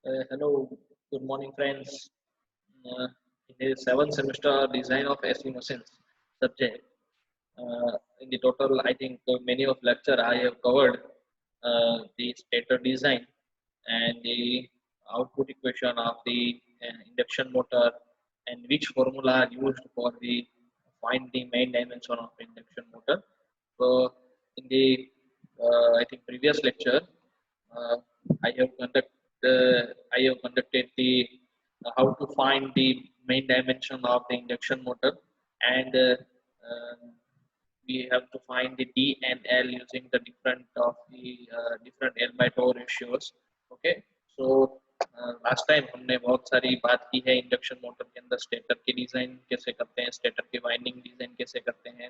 Hello, good morning, friends. Uh, in the seventh semester, design of AC machines subject. In the total, I think many of lecture I have covered the stator design and the output equation of the induction motor and which formula are used for the find the main dimension of induction motor. So, in the I think previous lecture, uh, I have conducted the how to find the main dimension of the induction motor, and we have to find the D and L using the different L by tau ratios. Okay, so last time हमने बहुत सारी बात की है induction motor के अंदर stator की design कैसे करते हैं, स्टेटर की वाइंडिंग डिजाइन कैसे करते हैं,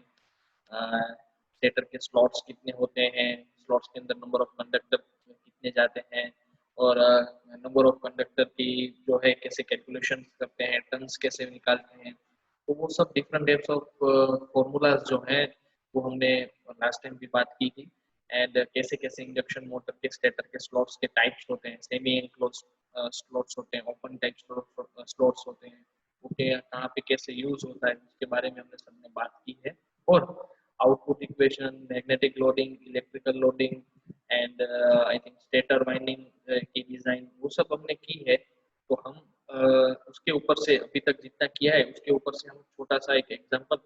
स्टेटर के स्लॉट्स कितने होते हैं, स्लॉट्स के अंदर नंबर ऑफ कंडक्टर कितने जाते हैं, और नंबर ऑफ कंडक्टर की जो है कैसे कैलकुलेशन करते हैं, टर्न्स कैसे निकालते हैं। तो वो सब डिफरेंट टाइप्स ऑफ फॉर्मूलाज जो हैं वो हमने लास्ट टाइम भी बात की थी। एंड कैसे कैसे इंडक्शन मोटर के स्टेटर के स्लॉट्स के टाइप्स होते हैं, सेमी एनक्लोज स्लॉट्स होते हैं, ओपन टाइप स्लॉट्स होते हैं, ओके कहाँ पे कैसे यूज होता है उसके बारे में हमने सबने बात की है। और output equation, magnetic loading, electrical loading and I think stator winding की डिजाइन वो सब हमने की है। तो हम उसके ऊपर से अभी तक जितना किया है उसके ऊपर से हम छोटा सा एक example,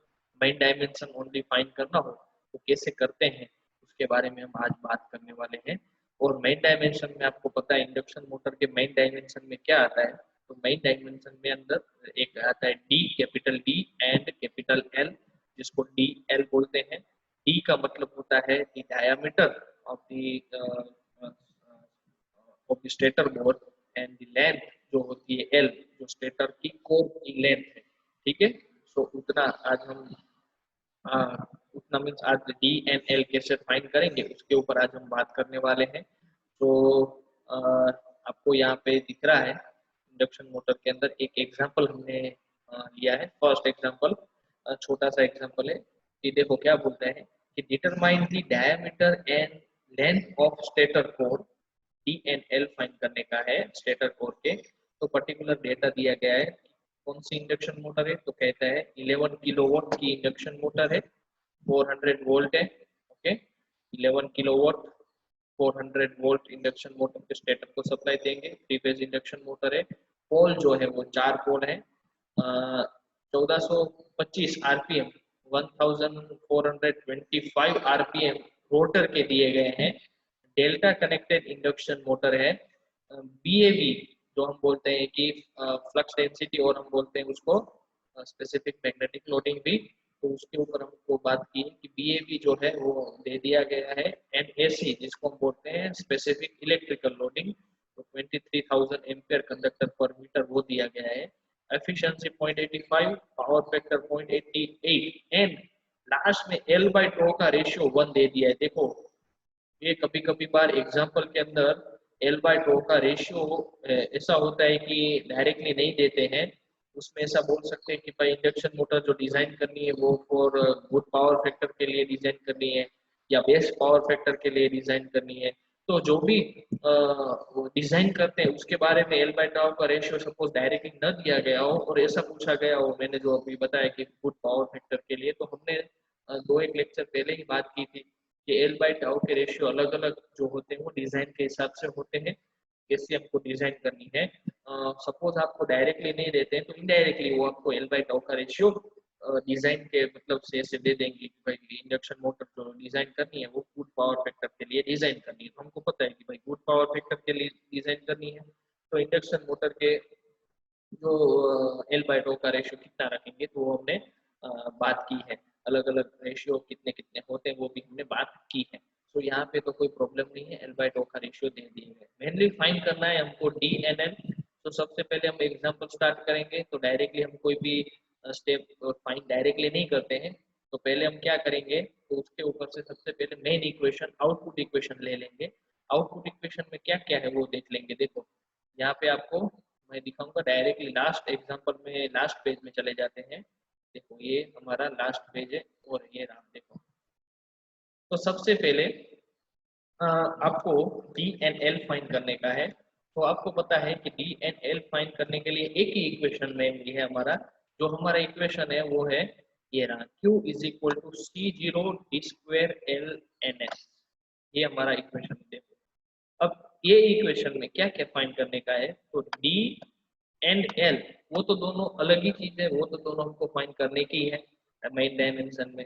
main dimension only find करना हो तो कैसे करते हैं उसके बारे में हम आज बात करने वाले हैं। और मेन डायमेंशन में आपको पता है इंडक्शन मोटर के मेन डायमेंशन में क्या आता है। तो मेन डायमेंशन में अंदर एक आता है D, capital D and capital L, जिसको डी एल बोलते हैं। डी का मतलब होता है the diameter of the stator bore and the length जो होती है एल, जो स्टेटर की कोर की लेंथ है। ठीक है, सो उतना आज हम उतना मीन्स आज डी एंड एल कैसे फाइंड करेंगे उसके ऊपर आज हम बात करने वाले हैं। तो आपको यहाँ पे दिख रहा है इंडक्शन मोटर के अंदर एक एग्जांपल हमने लिया है। फर्स्ट एग्जांपल छोटा सा एग्जांपल है कि देखो क्या बोलता है कि determine the diameter and length of stator core. D and L find करने का है स्टेटर कोर के। तो पर्टिकुलर डेटा दिया गया है, कौन सी इंडक्शन मोटर है, तो कहता है 11 किलोवाट की इंडक्शन मोटर है, 400 वोल्ट है। Okay, 11 kilowatt 400 volt induction motor के स्टेटर को सप्लाई देंगे। थ्री फेज इंडक्शन मोटर है, पोल जो है वो 4 पोल है, 1425 आरपीएम, 1425 आरपीएम रोटर के दिए गए हैं। डेल्टा कनेक्टेड इंडक्शन मोटर है। बीएवी जो हम बोलते हैं कि फ्लक्स डेंसिटी, और हम बोलते हैं उसको स्पेसिफिक मैग्नेटिक लोडिंग भी। तो उसके ऊपर हमको बात की कि बीएवी जो है वो दे दिया गया है। एंड एसी जिसको हम बोलते हैं स्पेसिफिक इलेक्ट्रिकल लोडिंग, तो 23,000 एम्पियर कंडक्टर पर मीटर वो दिया गया है। Efficiency 0.85, power factor 0.88 and last में एल बाय टो का रेशियो 1 दे दिया है। देखो ये कभी कभी बार एग्जाम्पल के अंदर एल बाय टो का रेशियो ऐसा होता है कि डायरेक्टली नहीं देते हैं। उसमें ऐसा बोल सकते हैं कि भाई इंडक्शन मोटर जो डिजाइन करनी है वो फॉर गुड पावर फैक्टर के लिए डिजाइन करनी है या बेस्ट पावर फैक्टर के लिए डिजाइन करनी है। तो जो भी वो डिजाइन करते हैं उसके बारे में एल बाय टाउ का रेशियो सपोज डायरेक्टली न दिया गया हो और ऐसा पूछा गया हो, मैंने जो अभी बताया कि गुड पावर फैक्टर के लिए, तो हमने दो एक लेक्चर पहले ही बात की थी कि एल बाई टाउ के रेशियो अलग अलग जो होते हैं वो डिजाइन के हिसाब से होते हैं, कैसे हमको डिजाइन करनी है। सपोज आपको डायरेक्टली नहीं देते हैं तो इनडायरेक्टली वो आपको एल बाई टाउ का रेशियो डिजाइन के मतलब से ऐसे दे देंगे कि भाई इंडक्शन मोटर जो डिजाइन करनी है वो गुड पावर फैक्टर के लिए डिजाइन करनी है। तो हमको पता है कि भाई गुड पावर फैक्टर के लिए डिजाइन करनी है, तो इंडक्शन मोटर के जो एल बाय टो का रेशियो कितना रखेंगे तो वो हमने बात की है। अलग अलग रेशियो कितने कितने होते हैं वो भी हमने बात की है। तो यहाँ पे तो कोई प्रॉब्लम नहीं है, एल बाय टो का रेशियो दे दिए गए। मेनली फाइंड करना है हमको डी एन एल। तो सबसे पहले हम एग्जांपल स्टार्ट करेंगे, तो डायरेक्टली हम कोई भी स्टेप फाइंड डायरेक्टली नहीं करते हैं। तो पहले हम क्या करेंगे, तो उसके ऊपर से सबसे पहले मेन इक्वेशन आउटपुट इक्वेशन ले लेंगे। आउटपुट इक्वेशन में क्या क्या है वो देख लेंगे। देखो यहाँ पे आपको मैं दिखाऊंगा डायरेक्टली लास्ट एग्जांपल में, लास्ट पेज में चले जाते हैं। देखो ये हमारा लास्ट पेज है और ये राम देखो। तो सबसे पहले आपको डी एंड एल फाइंड करने का है। तो आपको पता है कि डी एंड एल फाइंड करने के लिए एक ही इक्वेशन में ये है हमारा, जो हमारा इक्वेशन है वो है ये रहा, Q is equal to C zero D square L N S, ये हमारा इक्वेशन है। अब ये इक्वेशन में क्या क्या फाइंड करने का है, तो डी एंड एल वो तो दोनों अलग ही चीज है, वो तो दोनों हमको फाइंड करने की है मेन डायमेंशन में।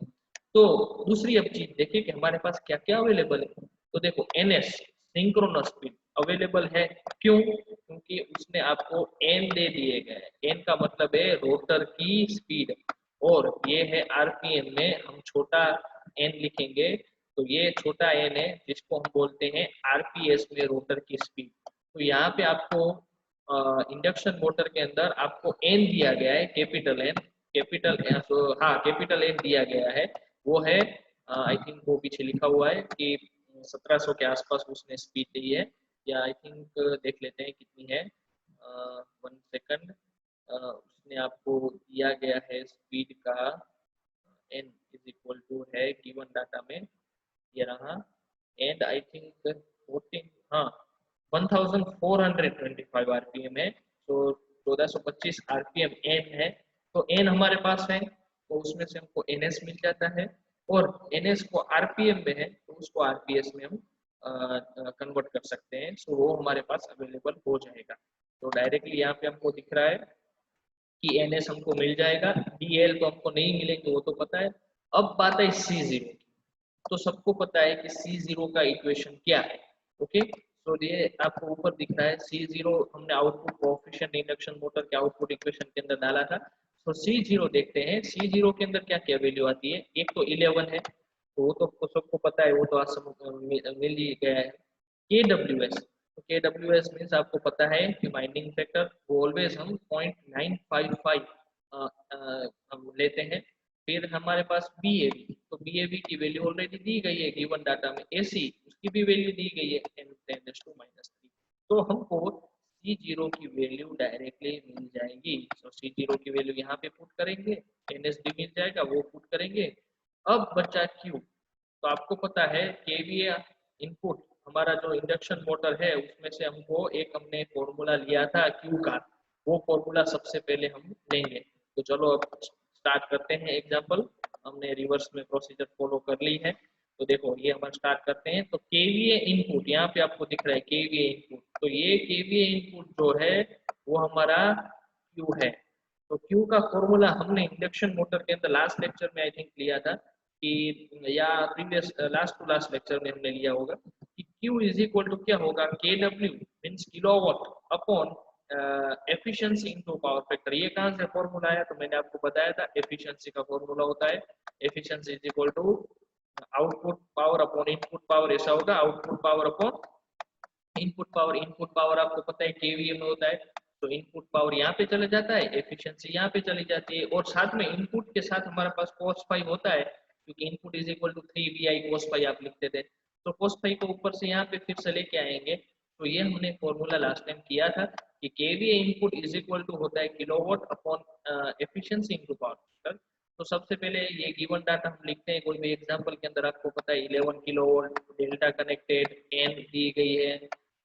तो दूसरी अब चीज देखिए कि हमारे पास क्या क्या अवेलेबल है, तो देखो N S synchronous speed available है, क्यों? क्योंकि उसने आपको एन दे दिए गए हैं, एन का मतलब है रोटर की स्पीड, और ये है आरपीएम में हम छोटा एन लिखेंगे, तो ये छोटा एन है जिसको हम बोलते हैं आरपीएस में रोटर की स्पीड। तो यहाँ पे आपको इंडक्शन मोटर के अंदर आपको एन दिया गया है, कैपिटल एन, कैपिटल तो हाँ कैपिटल एन दिया गया है, वो है आई थिंक वो पीछे लिखा हुआ है कि 1700 के आसपास उसने स्पीड दी है, या आई थिंक देख लेते हैं कितनी है, 1 सेकंड, उसने आपको दिया गया है स्पीड का एन इज इक्वल टू है गिवन डाटा में ये रहा, एंड आई थिंक 14, हाँ 1425 आरपीएम है, तो 1425 आरपीएम एन है। तो एन हमारे पास है तो उसमें से हमको एनएस मिल जाता है, और एनएस को आरपीएम में है तो उसको आरपीएस में हम कन्वर्ट कर सकते हैं, सो वो हमारे पास अवेलेबल हो जाएगा। तो डायरेक्टली यहाँ पे हमको दिख रहा है कि एनएस हमको मिल जाएगा, डीएल तो हमको नहीं मिलेंगे वो तो पता है। अब बात है सी जीरो, तो सबको पता है कि सी जीरो का इक्वेशन क्या है, ओके। तो ये आपको ऊपर दिख रहा है सी जीरो, हमने आउटपुट कोएफिशिएंट इंडक्शन मोटर के आउटपुट इक्वेशन के अंदर डाला था। तो सी जीरो देखते हैं, सी जीरो के अंदर क्या क्या वैल्यू आती है, एक तो 11 है, तो वो तो सबको पता है, वो तो आज मिल ही गया है। के डब्ल्यू एस, तो के डब्ल्यू एस मीन्स आपको पता है कि बाइंडिंग फैक्टर वो ऑलवेज हम 0.955 हम लेते हैं। फिर हमारे पास BAV, तो BAV की वैल्यू ऑलरेडी दी गई है गिवन डाटा में, AC उसकी भी वैल्यू दी गई है n10⁻3, तो हमको C0 की वैल्यू डायरेक्टली मिल जाएगी। तो C0 की वैल्यू यहाँ पे पुट करेंगे, NS भी मिल जाएगा वो पुट करेंगे। अब बचा Q, तो आपको पता है केवीए इनपुट हमारा जो इंडक्शन मोटर है उसमें से हमको एक हमने फॉर्मूला लिया था क्यू का, वो फॉर्मूला सबसे पहले हम लेंगे। तो चलो अब स्टार्ट करते हैं एग्जांपल, हमने रिवर्स में प्रोसीजर फॉलो कर ली है। तो देखो ये हम स्टार्ट करते हैं, तो केवीए इनपुट यहाँ पे आपको दिख रहा है केवीए इनपुट, तो ये केवीए इनपुट जो है वो हमारा क्यू है। तो क्यू का फॉर्मूला हमने इंडक्शन मोटर के अंदर लास्ट लेक्चर में आई थिंक लिया था, कि या previous last to last lecture में हमने लिया होगा कि Q इज इक्वल टू क्या होगा, KW means kilowatt upon efficiency into power factor. ये कहां से फॉर्मूला आया, तो मैंने आपको बताया था एफिशिएंसी का फॉर्मूला होता है efficiency is equal to output power upon input power, ऐसा होगा output power upon input power. Input power आपको पता है केवीए में होता है, तो इनपुट पावर यहाँ पे चले जाता है, एफिशिएंसी यहाँ पे चली जाती है, और साथ में इनपुट के साथ हमारे पास cos फाइव होता है, क्योंकि input is equal to 3 vi cos five आप लिखते थे, तो cos फाइव को ऊपर से यहाँ पे फिर से लेके आएंगे। तो ये हमने फॉर्मूला लास्ट टाइम किया था कि KVA input is equal to होता है kilowatt upon efficiency into power factor. तो सबसे पहले ये गिवन डाटा हम लिखते हैं, कोई भी एग्जांपल के अंदर आपको पता है 11 किलोवाट डेल्टा कनेक्टेड, एन दी गई है,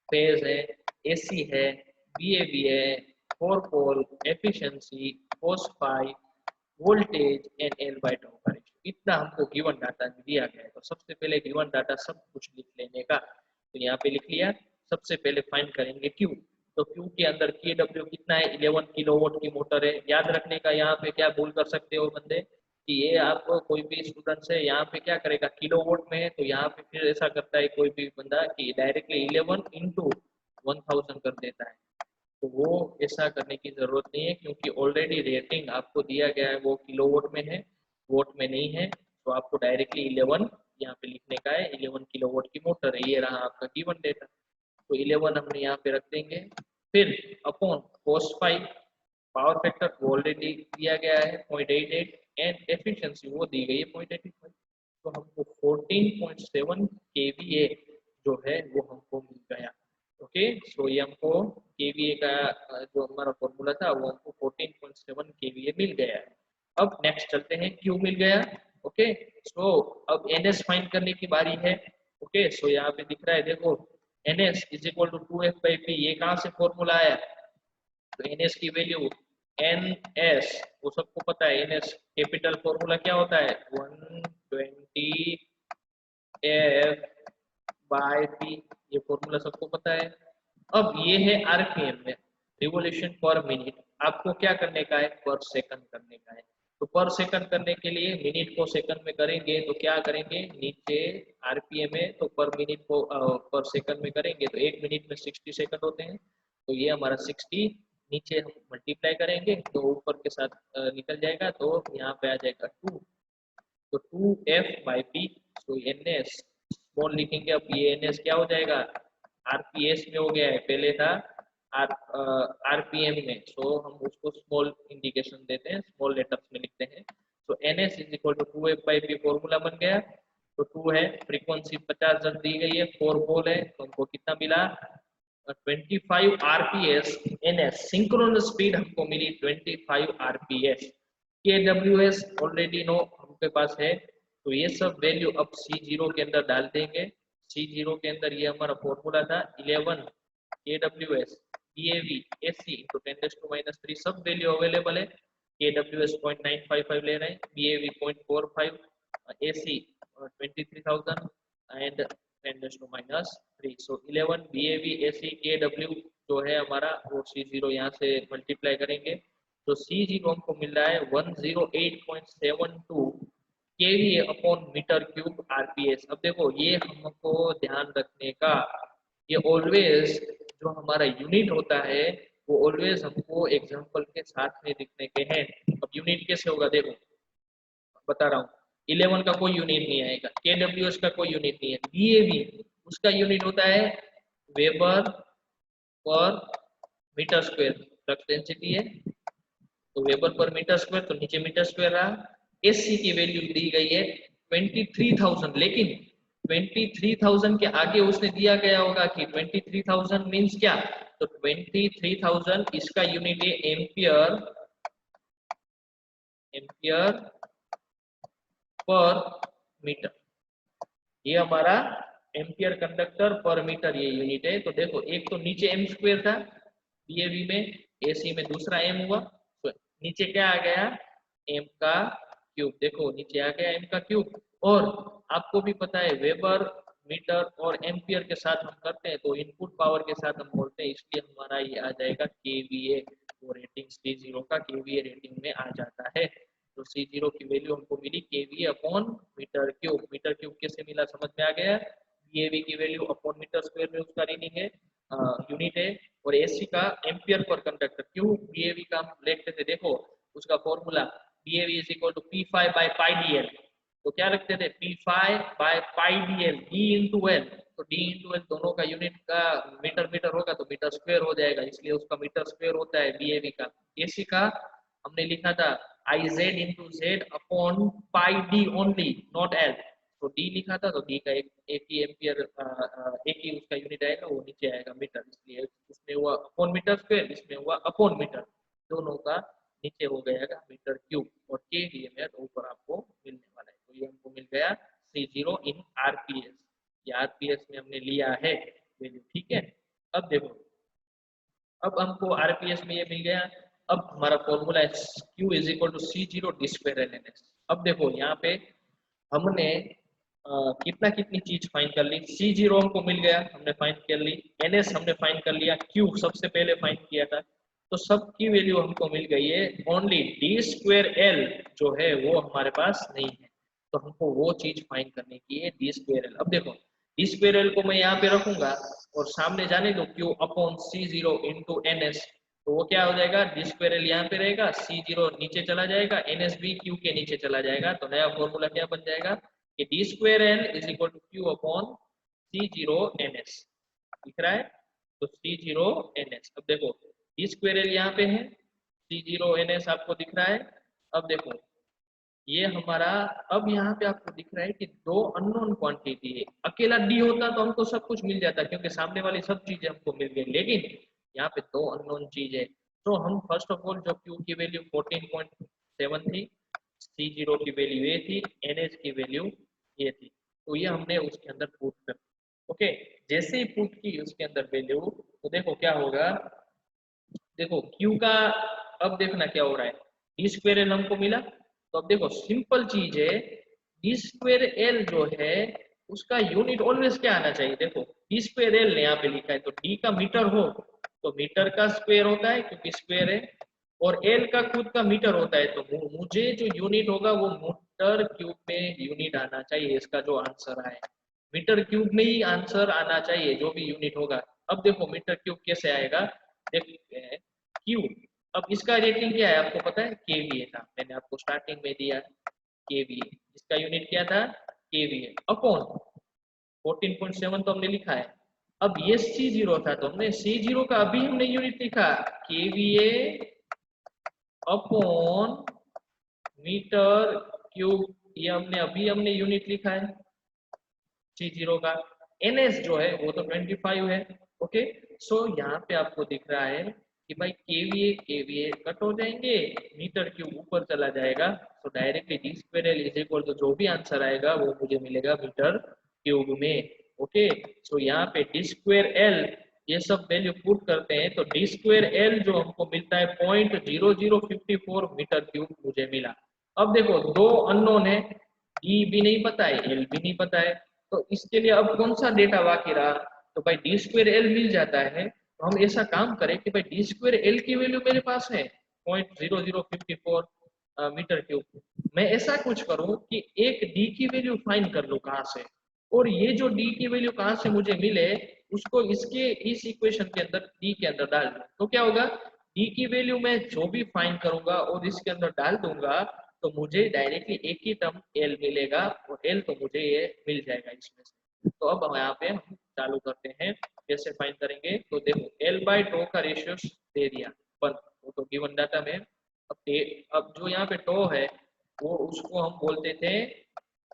फेज है, एसी है, बीएबी है, 4 pole, efficiency, cos five, voltage and L by two का रेशियो, इतना हमको गिवन डाटा दिया गया है। तो सबसे पहले गिवन डाटा सब कुछ लिख लेने का, तो यहाँ पे लिख लिया। सबसे पहले फाइंड करेंगे क्यू, तो क्यू के अंदर के डब्ल्यू कितना है, 11 किलोवाट की मोटर है। याद रखने का यहाँ पे क्या भूल कर सकते हो बंदे, कि ये आपको कोई भी स्टूडेंट है यहाँ पे क्या करेगा, किलोवाट में है तो यहाँ पे फिर ऐसा करता है कोई भी बंदा कि डायरेक्टली 11 इंटू 1000 कर देता है, तो वो ऐसा करने की जरूरत नहीं है, क्योंकि ऑलरेडी रेटिंग आपको दिया गया है वो किलोवाट में है, वोट में नहीं है। तो आपको डायरेक्टली 11 यहाँ पे लिखने का है, 11 किलोवाट की मोटर है, ये रहा आपका गिवन डेटा। तो 11 हमने यहाँ पे रख देंगे, फिर upon cos five, power factor already दिया गया है 0.88, एंड एफिशिएंसी वो दी गई है 0.85, तो हमको 14.7 केवीए जो है वो हमको मिल गया। ओके, सो ये हमको केवीए का जो हमारा फॉर्मूला था वो हमको 14.7 केवीए मिल गया है। अब नेक्स्ट चलते हैं, क्यू मिल गया। ओके, सो अब एनएस फाइंड करने की बारी है। ओके, सो यहाँ पे दिख रहा है देखो NS is equal to 2F/P, ये कहाँ से फॉर्मूला आया? तो NS की वैल्यू NS वो सबको पता है, NS कैपिटल फॉर्मूला क्या होता है 120F/P, ये फॉर्मूला सबको पता है। अब ये है RPM में, रिवोल्यूशन पर मिनट। आपको क्या करने का है? पर सेकंड करने का है। तो पर सेकंड करने के लिए मिनट को सेकंड में करेंगे तो क्या करेंगे, नीचे RPM है तो पर मिनट को पर सेकंड में करेंगे तो 1 मिनट में 60 सेकंड होते हैं। तो ये हमारा 60 नीचे हम मल्टीप्लाई करेंगे तो ऊपर के साथ निकल जाएगा, तो यहाँ पे आ जाएगा 2, तो 2F/P। तो NS स्मॉल लिखेंगे, अब ये NS क्या हो जाएगा, RPS में हो गया है, पहले था RPM में, सो हम उसको स्मॉल इंडिकेशन देते हैं, स्मॉल लेटर्स में लिखते हैं। तो NS is equal to 2F/P formula बन गया। तो 2 है, फ्रीक्वेंसी 50 जब दी गई है, 4 बॉल है, तो हमको कितना मिला 25 RPS। NS सिंक्रोनस स्पीड हमको मिली 25 RPS। KWS ऑलरेडी नो हमके पास है, तो ये सब वैल्यू अब C0 के अंदर डाल देंगे। C0 के अंदर ये हमारा फॉर्मूला था 11 KWS BAV AC into 10⁻³ सब वैल्यू अवेलेबल है। KWS 0.955 ले रहे हैं, BAV 0.45, AC 23,000 and 10⁻³ so 11 BAV AC KW जो है हमारा वो C0 यहाँ से मल्टीप्लाई करेंगे तो C0 हमको मिल रहा है 108.72 kVA upon metre cube RPS। अब देखो ये हमको ध्यान रखने का, ये ऑलवेज जो हमारा यूनिट होता है वो ऑलवेज हमको एग्जांपल के साथ में लिखने के हैं। अब यूनिट कैसे होगा देखो बता रहा हूँ, 11 का कोई यूनिट नहीं आएगा, KWS का कोई यूनिट नहीं है, BAV उसका यूनिट होता है वेबर पर मीटर स्क्वायर, फ्लक्स डेंसिटी है तो वेबर पर मीटर स्क्वायर, तो नीचे मीटर स्क्वायर रहा। एसी की वैल्यू दी गई है 23,000, लेकिन 23,000 के आगे उसने दिया गया होगा कि 23,000 मींस क्या, तो 23,000 इसका यूनिट है एम्पियर, एम्पियर पर मीटर, ये हमारा एम्पियर कंडक्टर पर मीटर ये यूनिट है। तो देखो एक तो नीचे एम स्क्वायर था बीएवी में, एसी में दूसरा एम हुआ, तो नीचे क्या आ गया एम का क्यूब, देखो नीचे आ गया एम का क्यूब। और आपको भी पता है वेबर मीटर और एम्पियर के साथ हम करते हैं तो इनपुट पावर के साथ हम बोलते हैं, इसलिए हमारा ये आ जाएगा केवीए, वो रेटिंग C0 का केवीए रेटिंग में आ जाता है। तो C0 की वैल्यू हमको मिली KVA upon metre cube, meter cube कैसे मिला समझ में आ गया। बीएवी की वैल्यू अपॉन मीटर स्क्वायर में उसका रीडिंग है, यूनिट है, और एसी का एम्पियर पर कंडक्टर, क्यों बीएवी का हम लिखते थे देखो उसका formula BAV is equal to P5/πdl, तो क्या रखते थे P5/πdl D into L, तो D into L दोनों का यूनिट का मीटर मीटर होगा तो मीटर स्क्वायर हो जाएगा, इसलिए उसका मीटर स्क्वायर होता है बीएवी का। एसी का हमने लिखा था IZ into Z upon pi D only not L, तो D लिखा था तो D का एक ही एम्पियर एक ही उसका यूनिट आएगा, वो नीचे आएगा मीटर, इसलिए इसमें हुआ अपॉन मीटर स्क्वायर, इसमें हुआ अपॉन मीटर, दोनों का नीचे हो गया मीटर क्यूब और केवीए में तो ऊपर आपको मिलने वाला है। तो ये हमको मिल गया C0 इन RPS, ये RPS में हमने लिया है वैल्यू, ठीक है। अब देखो अब हमको RPS में ये मिल गया, अब हमारा फॉर्मूला है Q is equal to C0 D square LNS। अब देखो यहाँ पे हमने कितना कितनी चीज फाइंड कर ली, C0 हमको मिल गया हमने फाइंड कर ली, NS हमने फाइंड कर लिया, Q सबसे पहले फाइंड किया था, तो सबकी वैल्यू हमको मिल गई है, ओनली D स्क्वायर L जो है वो हमारे पास नहीं है, तो हमको वो चीज फाइंड करने की है D स्क्वायर L। अब देखो D स्क्वायर L को मैं यहाँ पे रखूंगा और सामने जाने दो Q upon C0 into NS, तो वो क्या हो जाएगा D स्क्वायर L यहाँ पे रहेगा, C0 नीचे चला जाएगा, NS भी Q के नीचे चला जाएगा, तो नया फॉर्मूला क्या बन जाएगा कि D square L is equal to Q upon C0 NS, दिख रहा है, तो C0 NS। अब देखो D स्क्वायर L यहाँ पे है, C0 NS आपको दिख रहा है। अब देखो ये हमारा, अब यहाँ पे आपको दिख रहा है कि दो अननोन क्वांटिटी है, अकेला D होता तो हमको सब कुछ मिल जाता क्योंकि सामने वाली सब चीजें हमको मिल गई, लेकिन यहाँ पे दो अननोन चीज है। तो हम फर्स्ट ऑफ ऑल जो Q की वैल्यू 14.7 थी, C0 की वैल्यू ये थी, NS की वैल्यू ये थी, तो ये हमने उसके अंदर पुट कर, ओके। जैसे ही पुट की उसके अंदर वैल्यू, तो देखो क्या होगा, देखो Q का अब देखना क्या हो रहा है, डी स्क्वेयर एल हमको मिला, तो अब देखो सिंपल चीज है, डी स्क्वेयर एल जो है उसका यूनिट ऑलवेज क्या आना चाहिए, देखो डी स्क्वेयर एल यहाँ पे लिखा है, तो डी का मीटर हो तो मीटर का स्क्वायर होता है क्योंकि स्क्वायर है, और एल का खुद का मीटर होता है, तो मुझे जो यूनिट होगा वो मीटर क्यूब में यूनिट आना चाहिए, इसका जो आंसर आए मीटर क्यूब में ही आंसर आना चाहिए जो भी यूनिट होगा। अब देखो मीटर क्यूब कैसे आएगा, देखते हैं क्यू, अब इसका रेटिंग क्या है आपको पता है, केवीए था, मैंने आपको स्टार्टिंग में दिया केवीए, इसका यूनिट क्या था केवीए अपॉन 14.7 तो हमने लिखा है। अब ये C0 था तो हमने C0 का अभी हमने यूनिट लिखा केवीए अपॉन मीटर क्यूब, ये हमने यूनिट लिखा है C0 का। NS जो है वो तो 25 है। ओके, सो यहाँ पे आपको दिख रहा है कि भाई केवीए कट हो जाएंगे, मीटर क्यूब ऊपर चला जाएगा, तो directly D square L is equal to जो भी आंसर आएगा वो मुझे मिलेगा मीटर क्यूब में। ओके, सो यहाँ पे डी स्क्वायर एल ये सब वैल्यू पुट करते हैं तो डी स्क्वायर एल जो हमको मिलता है 0.0054 मीटर क्यूब मुझे मिला। अब देखो दो अननोन है, ई भी नहीं पता है एल भी नहीं पता है, तो इसके लिए अब कौन सा डेटा बाकी रहा, तो भाई डी स्क्वायर एल मिल जाता है, तो हम ऐसा काम करें कि भाई डी स्क्वायर एल की वैल्यू मेरे पास है 0.0054 मीटर क्यूब, मैं ऐसा कुछ करूं कि एक डी की वैल्यू फाइंड कर लूं कहां से, और ये जो डी की वैल्यू कहां से मुझे मिले उसको इसके इस इक्वेशन के अंदर डी के अंदर डाल दूं, तो क्या होगा डी की वैल्यू मैं जो भी फाइंड करूंगा और इसके अंदर डाल दूंगा तो मुझे डायरेक्टली एक ही टर्म एल मिलेगा, और एल तो मुझे ये मिल जाएगा इसमें से। तो अब हम यहाँ पे हम चालू करते हैं, कैसे फाइंड करेंगे, तो देखो एल बाई टो का रेशियो दे दिया 1, वो तो गिवन डाटा में। अब जो यहाँ पे टो है वो उसको हम बोलते थे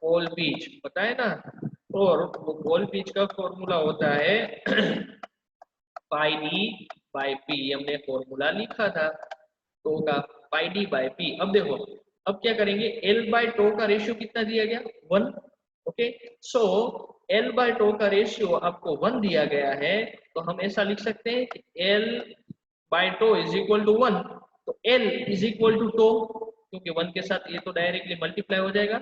पोल पिच, पता है ना, और वो पोल पिच का फॉर्मूला होता है पाई डी बाई पी, हमने फॉर्मूला लिखा था टो का पाई डी बाई पी। अब देखो अब क्या करेंगे, एल बाय टो का रेशियो कितना दिया गया 1। Okay, so L by tau का रेशियो आपको 1 दिया गया है, तो हम ऐसा लिख सकते हैं कि L by tau is equal to 1, तो L is equal to tau, क्योंकि 1 के साथ ये तो डायरेक्टली मल्टीप्लाई हो जाएगा,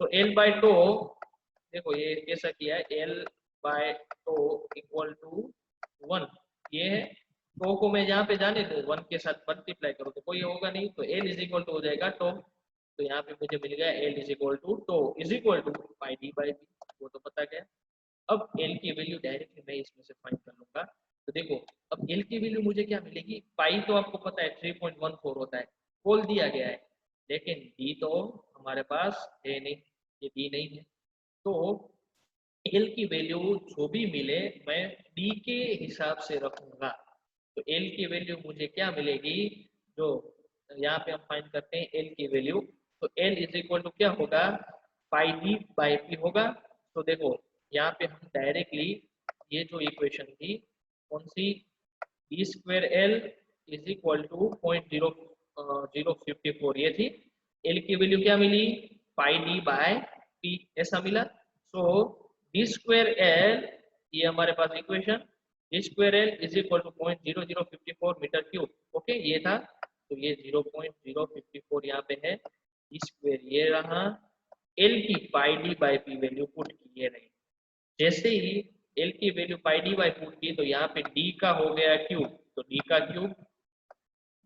तो एल बाय टो देखो ये कैसा किया है, L by tau equal to 1, ये है टो को मैं यहाँ पे जाने दूं 1 के साथ मल्टीप्लाई करो तो कोई होगा नहीं, तो एल इज इक्वल टू हो जाएगा टो, तो यहाँ पे मुझे मिल गया L is equal to tau is equal to pi D by P, वो तो पता गया। अब एल की वैल्यू डायरेक्टली मैं इसमें से फाइंड कर लूंगा, तो देखो अब एल की वैल्यू मुझे क्या मिलेगी, पाई तो आपको पता है 3.14 होता है, बोल दिया गया है, लेकिन डी तो हमारे पास है नहीं, ये डी नहीं है, तो एल की वैल्यू जो भी मिले मैं डी के हिसाब से रखूंगा, तो एल की वैल्यू मुझे क्या मिलेगी, जो यहाँ पे हम फाइंड करते हैं एल की वैल्यू, तो एल इज इक्वल टू क्या होगा पाई डी बाई पी होगा। तो देखो यहाँ पे हम डायरेक्टली ये जो इक्वेशन थी कौन सी, D square L is equal to 0.0054 ये थी, एल की वैल्यू क्या मिली पाई डी बाय पी ऐसा मिला, सो डी स्क्वायर एल ये हमारे पास equation, D square L is equal to 0.0054 meter cube. Okay ये था, तो ये 0.054 यहाँ पे है, डी स्क्वायर ये रहा, एल की pi D by P value put की ये रही, जैसे ही एल की value pi D by put की तो यहाँ पे डी का हो गया क्यूब, तो डी का क्यूब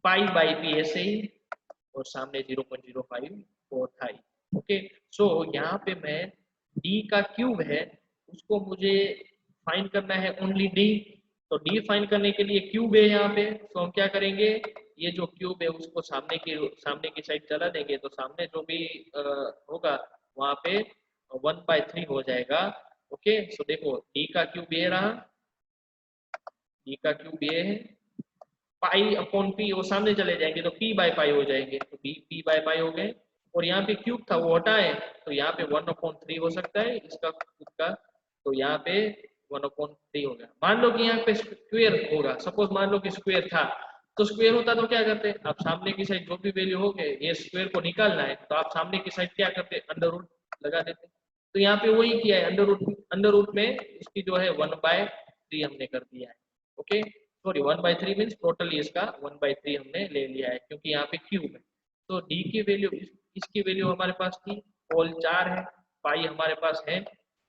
पाई बाई पी ऐसे ही, और सामने 0.054 था। ओके, सो यहाँ पे मैं डी का क्यूब है उसको मुझे फाइंड करना है ओनली डी, तो डी फाइंड करने के लिए क्यूब है यहाँ पे, तो हम क्या करेंगे ये जो क्यूब है उसको सामने की साइड चला देंगे, तो सामने जो भी होगा वहां पे 1/3 हो जाएगा। ओके, सो देखो डी का क्यूब ये रहा, डी का क्यूब ये है, पाई अपॉन पी वो सामने चले जाएंगे तो पी बाय पाई हो जाएंगे, तो पी बाय पाई हो गए, और यहाँ पे क्यूब था वो हटाए तो यहाँ पे 1/3 हो सकता है इसका क्यूब का, तो यहाँ पे 1/3 हो गया। मान लो कि यहाँ पे स्क्वायर होगा, सपोज मान लो कि स्क्वायर था, तो स्क्वायर होता तो क्या करते, आप सामने की साइड जो भी वैल्यू हो गए ये स्क्वायर को निकालना है, तो आप सामने की साइड क्या करते अंडर रूट लगा देते, तो यहाँ पे वही किया है, अंडर रूट में इसकी जो है 1/3 हमने कर दिया है। ओके, सॉरी 1/3 मीन्स टोटली इसका 1/3 हमने ले लिया है, क्योंकि यहाँ पे क्यूब है। तो डी की वैल्यू, इसकी वैल्यू हमारे पास थी, होल 4 है, पाई हमारे पास है,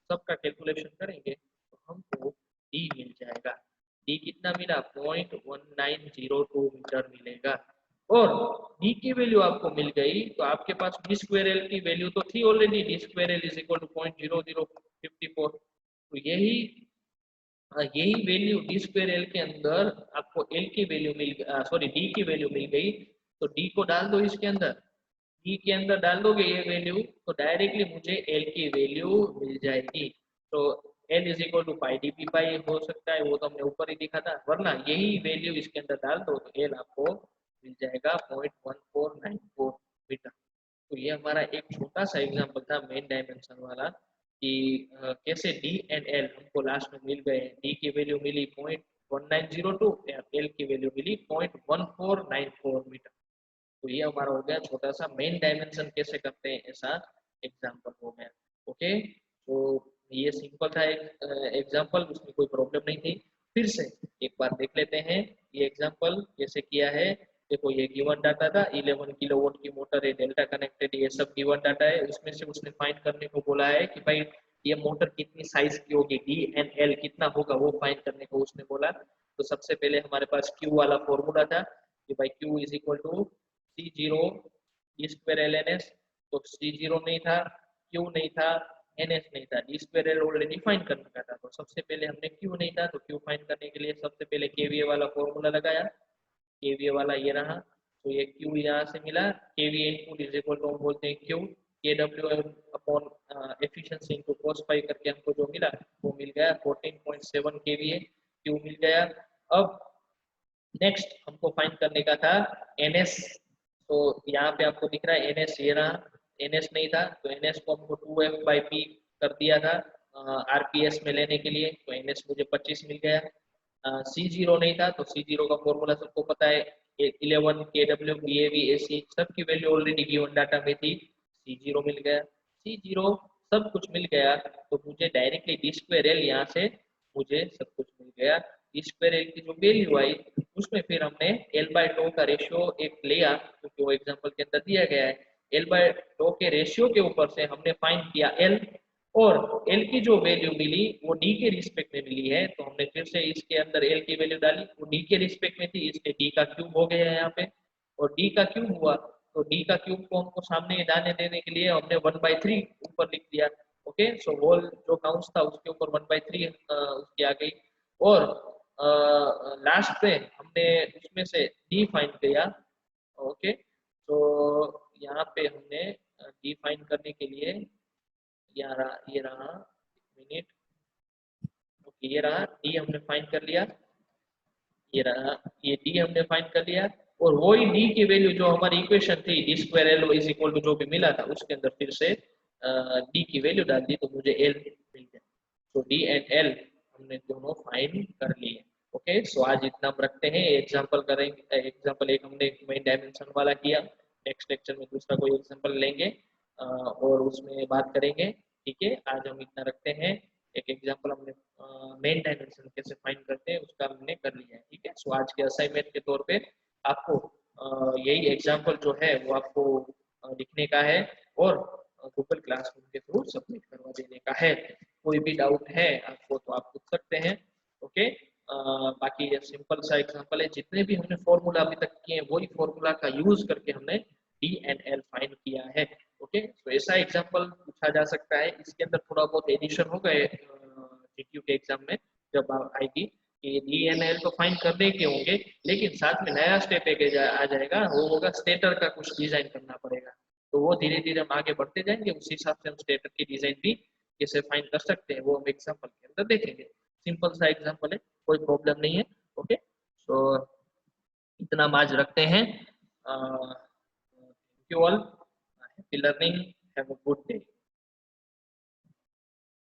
सबका कैलकुलेशन करेंगे तो हमको डी मिल जाएगा। डी कितना मिला, 0.1902 मीटर मिलेगा। और डी की वैल्यू आपको मिल गई, तो आपके पास डी स्क्वायर एल की वैल्यू तो थी already, D square L is equal to 0.0054। तो यही वैल्यू डी स्क्वायर एल के अंदर आपको एल की वैल्यू सॉरी डी की वैल्यू मिल गई। तो डी को डाल दो इसके अंदर, डी के अंदर डाल दोगे ये वैल्यू, तो डायरेक्टली मुझे एल की वैल्यू मिल जाएगी। तो L is equal to pi D P pi हो सकता है, वो तो हमने ऊपर ही दिखा था, वरना यही वैल्यू इसके अंदर डाल दो तो एल आपको मिल जाएगा 0.1494 मीटर। तो ये हमारा एक छोटा सा एग्जांपल था मेन डायमेंशन वाला, कि कैसे डी एंड एल हमको लास्ट में मिल गए। डी की वैल्यू मिली 0.1902 और एल की वैल्यू मिली 0.1494 मीटर। तो ये हमारा हो गया छोटा सा मेन डायमेंशन कैसे करते हैं ऐसा एग्जांपल हो गया। ओके, तो ये सिंपल था एक एग्जांपल, उसमें कोई प्रॉब्लम नहीं थी। फिर से एक बार देख लेते हैं ये एग्जांपल कैसे किया है। देखो ये गिवन डाटा था, 11 किलोवाट की मोटर है, डेल्टा कनेक्टेड, ये सब गिवन डाटा है। उसमें से उसने फाइंड करने को बोला है कि भाई ये मोटर कितनी साइज की होगी, डी एंड एल कितना होगा वो फाइंड करने को उसने बोला। तो सबसे पहले हमारे पास क्यू वाला फॉर्मूला था कि भाई Q is equal to C0 D square L N S. तो C0 नहीं था, Q नहीं था, NS नहीं था, D square L already find करने का था। तो सबसे पहले हमने Q नहीं था, तो Q फाइंड करने के लिए सबसे पहले KVA वाला फॉर्मूला लगाया। KVA वाला ये रहा, तो ये Q यहाँ से मिला, KVA input is equal to हम बोलते हैं Q KW upon efficiency into cos phi करके हमको जो मिला वो मिल गया 14.7 KVA, Q मिल गया। अब नेक्स्ट हमको फाइंड करने का था NS। तो यहाँ पे आपको दिख रहा है NS, ये रहा, NS नहीं था तो NS को हमको 2F/P कर दिया था RPS में लेने के लिए, तो NS मुझे 25 मिल गया। C0 नहीं था, तो C0 का फॉर्मूला सबको पता है, 11 KW BAV AC सबकी वैल्यू ऑलरेडी गिवन डाटा में थी, C0 मिल गया। C0 सब कुछ मिल गया, तो मुझे डायरेक्टली डी स्क्वायर एल यहाँ से मुझे सब कुछ मिल गया। डी स्क्वायर एल की जो वैल्यू आई उसमें फिर हमने L/τ का रेशियो एक लिया, क्योंकि वो एग्जांपल के अंदर दिया गया है। L/τ के रेशियो के ऊपर से हमने फाइंड किया L, और L की जो वैल्यू मिली वो D के रिस्पेक्ट में मिली है, तो हमने फिर से इसके अंदर L की वैल्यू डाली, वो D के रिस्पेक्ट में थी, इसलिए D का क्यूब हो गया है यहाँ पे। और D का क्यूब हुआ तो D का क्यूब को हमको सामने जाने देने के लिए हमने 1/3 ऊपर लिख दिया। ओके, सो होल जो काउंट्स था उसके ऊपर 1/3 उसकी आ गई। और लास्ट पे हमने उसमें से डी फाइंड किया। ओके, तो यहाँ पे हमने डी फाइंड करने के लिए ये रहा मिनट। ओके, ये रहा डी हमने फाइंड कर लिया, ये रहा ये डी हमने फाइंड कर लिया। और वही डी की वैल्यू जो हमारी इक्वेशन थी D square L is equal to जो भी मिला था उसके अंदर फिर से डी की वैल्यू डाल दी, तो मुझे एल मिल गया। तो डी एंड एल हमने दोनों फाइंड कर लिए। ओके, सो आज इतना हम रखते हैं, एग्जांपल करेंगे। एग्जांपल एक हमने मेन डायमेंशन वाला किया, नेक्स्ट लेक्चर में दूसरा कोई एग्जांपल लेंगे और उसमें बात करेंगे। ठीक है, आज हम इतना रखते हैं। एक एग्जांपल हमने मेन डायमेंशन कैसे फाइंड करते हैं उसका हमने कर लिया है। ठीक है, सो आज के असाइनमेंट के तौर पे आपको यही एग्जांपल जो है वो आपको लिखने का है और गूगल क्लासरूम के थ्रू सबमिट करवा देने का है। कोई भी डाउट है आपको तो आप पूछ सकते हैं। ओके, बाकी ये सिंपल सा एग्जांपल है, जितने भी हमने फॉर्मूला अभी तक किए हैं वही फॉर्मूला का यूज करके हमने डी एंड एल फाइंड किया है। ओके, तो ऐसा एग्जांपल पूछा जा सकता है, इसके अंदर थोड़ा बहुत एडिशन हो गए जीक्यू के एग्जाम में जब आएगी कि डी एंड एल तो फाइंड करने के होंगे, लेकिन साथ में नया स्टेप एक आ जाएगा, वो होगा स्टेटर का कुछ डिजाइन करना पड़ेगा। तो वो धीरे धीरे हम आगे बढ़ते जाएंगे, उस हिसाब से हम स्टेटर की डिजाइन भी कैसे फाइंड कर सकते हैं वो हम एग्जांपल के अंदर देखेंगे। सिंपल सा एग्जांपल है, कोई प्रॉब्लम नहीं है। ओके, सो इतना हम आज रखते हैं। Thank you all, happy learning, have a good day.